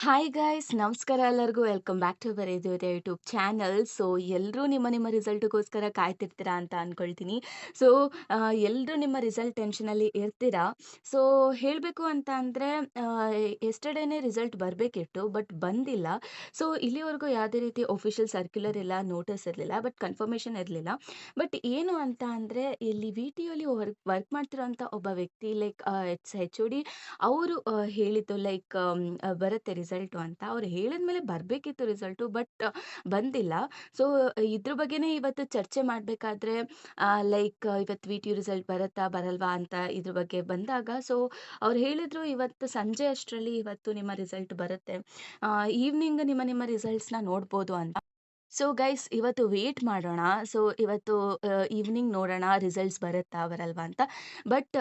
Hi guys ನಮಸ್ಕಾರ ಎಲ್ಲರಿಗೂ welcome back to our ಇದು ಯೂಟ್ಯೂಬ್ ಚಾನಲ್. ಸೊ ಎಲ್ಲರೂ ನಿಮ್ಮ ರಿಸಲ್ಟ್ಗೋಸ್ಕರ ಕಾಯ್ತಿರ್ತೀರಾ ಅಂತ ಅನ್ಕೊಳ್ತೀನಿ. ಸೊ ಎಲ್ಲರೂ ನಿಮ್ಮ ರಿಸಲ್ಟ್ ಟೆನ್ಷನಲ್ಲಿ ಇರ್ತೀರಾ. ಸೊ ಹೇಳಬೇಕು ಅಂತ ಅಂದರೆ ಎಸ್ಟರ್ಡೇನೆ ರಿಸಲ್ಟ್ ಬರಬೇಕಿತ್ತು ಬಟ್ ಬಂದಿಲ್ಲ. ಸೊ ಇಲ್ಲಿವರೆಗೂ ಯಾವುದೇ ರೀತಿ ಒಫಿಷಿಯಲ್ ಸರ್ಕ್ಯುಲರ್ ಇಲ್ಲ, ನೋಟಿಸ್ ಇರಲಿಲ್ಲ, ಬಟ್ ಕನ್ಫರ್ಮೇಷನ್ ಇರಲಿಲ್ಲ. ಬಟ್ ಏನು ಅಂತ ಅಂದರೆ ಇಲ್ಲಿ ವಿ ಟಿ ಯುಲಿ ವರ್ಕ್ ಮಾಡ್ತಿರೋಂಥ ಒಬ್ಬ ವ್ಯಕ್ತಿ ಲೈಕ್ ಎಚ್ ಒ ಡಿ ಅವರು ಹೇಳಿದ್ದು ಲೈಕ್ ಬರುತ್ತೆ ರಿಸಲ್ಟು ಅಂತ. ಅವ್ರು ಹೇಳಿದ್ಮೇಲೆ ಬರಬೇಕಿತ್ತು ರಿಸಲ್ಟು ಬಟ್ ಬಂದಿಲ್ಲ. ಸೊ ಇದ್ರ ಬಗ್ಗೆನೇ ಇವತ್ತು ಚರ್ಚೆ ಮಾಡಬೇಕಾದ್ರೆ ಲೈಕ್ ಇವತ್ತು ವಿ ಟಿ ಯು ರಿಸಲ್ಟ್ ಬರುತ್ತಾ ಬರಲ್ವಾ ಅಂತ ಇದ್ರ ಬಗ್ಗೆ ಬಂದಾಗ ಸೊ ಅವ್ರು ಹೇಳಿದ್ರು ಇವತ್ತು ಸಂಜೆ ಅಷ್ಟರಲ್ಲಿ ಇವತ್ತು ನಿಮ್ಮ ರಿಸಲ್ಟ್ ಬರುತ್ತೆ. ಈವ್ನಿಂಗ್ ನಿಮ್ಮ ರಿಸಲ್ಟ್ಸ್‌ನ ನೋಡ್ಬೋದು ಅಂತ. ಸೊ ಗೈಸ್ ಇವತ್ತು ವೇಟ್ ಮಾಡೋಣ. ಸೊ ಇವತ್ತು ಈವ್ನಿಂಗ್ ನೋಡೋಣ ರಿಸಲ್ಟ್ಸ್ ಬರುತ್ತಾ ಬರಲ್ವಾ ಅಂತ. ಬಟ್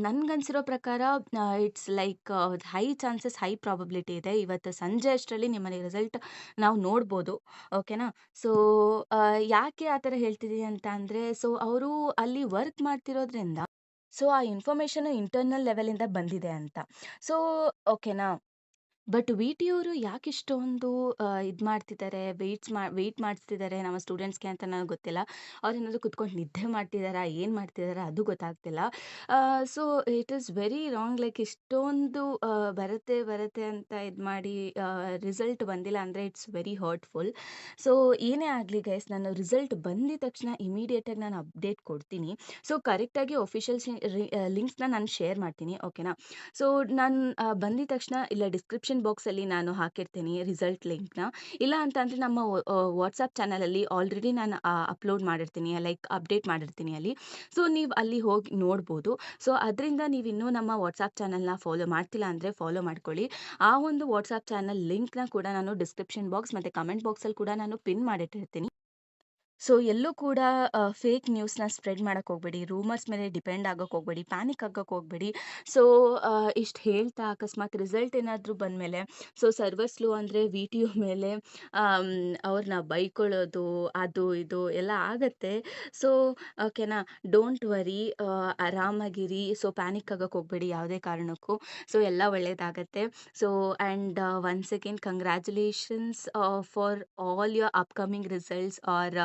ನನ್ಗನ್ಸಿರೋ ಪ್ರಕಾರ it's like high chances, high probability ಇದೆ. ಇವತ್ತು ಸಂಜೆ ಅಷ್ಟರಲ್ಲಿ ನಿಮ್ಮ ರಿಸಲ್ಟ್ ನಾವು ನೋಡ್ಬೋದು. ಓಕೆನಾ? ಸೊ ಯಾಕೆ ಆ ಥರ ಹೇಳ್ತಿದ್ದೀನಿ ಅಂತ ಅಂದರೆ, ಸೊ ಅವರು ಅಲ್ಲಿ ವರ್ಕ್ ಮಾಡ್ತಿರೋದ್ರಿಂದ ಸೊ ಆ ಇನ್ಫಾರ್ಮೇಷನ್ ಇಂಟರ್ನಲ್ ಲೆವೆಲಿಂದ ಬಂದಿದೆ ಅಂತ. ಸೊ ಓಕೆನಾ? ಬಟ್ ವಿ.ಟಿ.ಯವರು ಯಾಕಿಷ್ಟೊಂದು ಇದು ಮಾಡ್ತಿದ್ದಾರೆ, ವೆಯ್ಟ್ ಮಾಡಿಸ್ತಿದ್ದಾರೆ ನಮ್ಮ ಸ್ಟೂಡೆಂಟ್ಸ್‌ಗೆ ಅಂತ ನನಗೆ ಗೊತ್ತಿಲ್ಲ. ಅವ್ರೇನಾದ್ರು ಕುತ್ಕೊಂಡು ನಿದ್ದೆ ಮಾಡ್ತಿದ್ದಾರಾ, ಏನು ಮಾಡ್ತಿದ್ದಾರಾ ಅದು ಗೊತ್ತಾಗ್ತಿಲ್ಲ. So it is very wrong. Like ಇಷ್ಟೊಂದು ಬರುತ್ತೆ, ಬರುತ್ತೆ ಅಂತ ಇದು ಮಾಡಿ ರಿಸಲ್ಟ್ ಬಂದಿಲ್ಲ ಅಂದರೆ ಇಟ್ಸ್ ವೆರಿ ಹರ್ಟ್‌ಫುಲ್. ಸೊ ಏನೇ ಆಗಲಿ ಗೈಸ್, ನಾನು ರಿಸಲ್ಟ್ ಬಂದಿದ ತಕ್ಷಣ ಇಮಿಡಿಯೇಟಾಗಿ ನಾನು ಅಪ್ಡೇಟ್ ಕೊಡ್ತೀನಿ. ಸೊ ಕರೆಕ್ಟಾಗಿ ಒಫಿಷಿಯಲ್ ಲಿಂಕ್ಸ್‌ನ ನಾನು ಶೇರ್ ಮಾಡ್ತೀನಿ. ಓಕೆನಾ? ಸೊ ನಾನು ಬಂದಿದ ತಕ್ಷಣ ಇಲ್ಲ ಡಿಸ್ಕ್ರಿಪ್ಷನ್ ಬಾಕ್ಸಲ್ಲಿ ನಾನು ಹಾಕಿರ್ತೀನಿ ರಿಸಲ್ಟ್ ಲಿಂಕ್‌ನ. ಇಲ್ಲ ಅಂತ ಅಂದರೆ ನಮ್ಮ ವಾಟ್ಸಾಪ್ ಚಾನಲಲ್ಲಿ ಆಲ್ರೆಡಿ ನಾನು ಅಪ್ಲೋಡ್ ಮಾಡಿರ್ತೀನಿ, ಲೈಕ್ ಅಪ್ಡೇಟ್ ಮಾಡಿರ್ತೀನಿ ಅಲ್ಲಿ. ಸೊ ನೀವು ಅಲ್ಲಿ ಹೋಗಿ ನೋಡ್ಬೋದು. ಸೊ ಅದರಿಂದ ನೀವಿನ್ನೂ ನಮ್ಮ ವಾಟ್ಸಾಪ್ ಚಾನಲ್‌ನ ಫಾಲೋ ಮಾಡ್ತಿಲ್ಲ ಅಂದರೆ ಫಾಲೋ ಮಾಡ್ಕೊಳ್ಳಿ. ಆ ಒಂದು ವಾಟ್ಸಾಪ್ ಚಾನಲ್ ಲಿಂಕ್‌ನ ಕೂಡ ನಾನು ಡಿಸ್ಕ್ರಿಪ್ಷನ್ ಬಾಕ್ಸ್ ಮತ್ತು ಕಮೆಂಟ್ ಬಾಕ್ಸಲ್ಲಿ ಕೂಡ ನಾನು ಪಿನ್ ಮಾಡಿಟ್ಟಿರ್ತೀನಿ. ಸೊ ಎಲ್ಲೂ ಕೂಡ ಫೇಕ್ ನ್ಯೂಸ್‌ನ ಸ್ಪ್ರೆಡ್ ಮಾಡಕ್ಕೆ ಹೋಗ್ಬೇಡಿ. ರೂಮರ್ಸ್ ಮೇಲೆ ಡಿಪೆಂಡ್ ಆಗಕ್ಕೆ ಹೋಗ್ಬೇಡಿ. ಪ್ಯಾನಿಕ್ ಆಗಕ್ಕೆ ಹೋಗ್ಬೇಡಿ. ಸೊ ಇಷ್ಟು ಹೇಳ್ತಾ ಅಕಸ್ಮಾತ್ ರಿಸಲ್ಟ್ ಏನಾದರೂ ಬಂದಮೇಲೆ ಸೊ ಸರ್ವರ್ ಸ್ಲೋ ಅಂದರೆ ವಿ ಟಿ ಯು ಮೇಲೆ ಆಮ್, ಅವ್ರನ್ನ ಬೈಕೊಳ್ಳೋದು ಅದು ಇದು ಎಲ್ಲ ಆಗತ್ತೆ. ಸೊ ಓಕೆನಾ? ಡೋಂಟ್ ವರಿ, ಆರಾಮಾಗಿರಿ. ಸೊ ಪ್ಯಾನಿಕ್ ಆಗಕ್ಕೆ ಹೋಗ್ಬೇಡಿ ಯಾವುದೇ ಕಾರಣಕ್ಕೂ. ಸೊ ಎಲ್ಲ ಒಳ್ಳೆಯದಾಗತ್ತೆ. So and once again congratulations for all your upcoming results are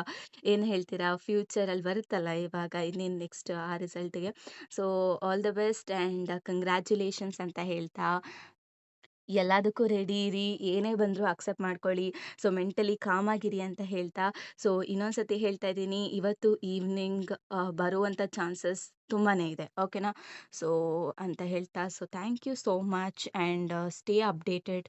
ಏನು ಹೇಳ್ತೀರಾ ಫ್ಯೂಚರಲ್ಲಿ ಬರುತ್ತಲ್ಲ ಇವಾಗ ಇನ್ನೇನು ನೆಕ್ಸ್ಟ್ ಆ ರಿಸಲ್ಟ್‌ಗೆ. So all the best and congratulations ಅಂತ ಹೇಳ್ತಾ ಎಲ್ಲದಕ್ಕೂ ರೆಡಿ ಇರಿ. ಏನೇ ಬಂದರೂ ಅಕ್ಸೆಪ್ಟ್ ಮಾಡ್ಕೊಳ್ಳಿ. ಸೊ ಮೆಂಟಲಿ ಕಾಮ್ ಆಗಿರಿ ಅಂತ ಹೇಳ್ತಾ ಸೊ ಇನ್ನೊಂದು ಸತಿ ಹೇಳ್ತಾ ಇದ್ದೀನಿ, ಇವತ್ತು ಈವ್ನಿಂಗ್ ಬರುವಂಥ ಚಾನ್ಸಸ್ ತುಂಬಾನೇ ಇದೆ. ಓಕೆನಾ? ಸೊ ಅಂತ ಹೇಳ್ತಾ so thank you so much and stay updated.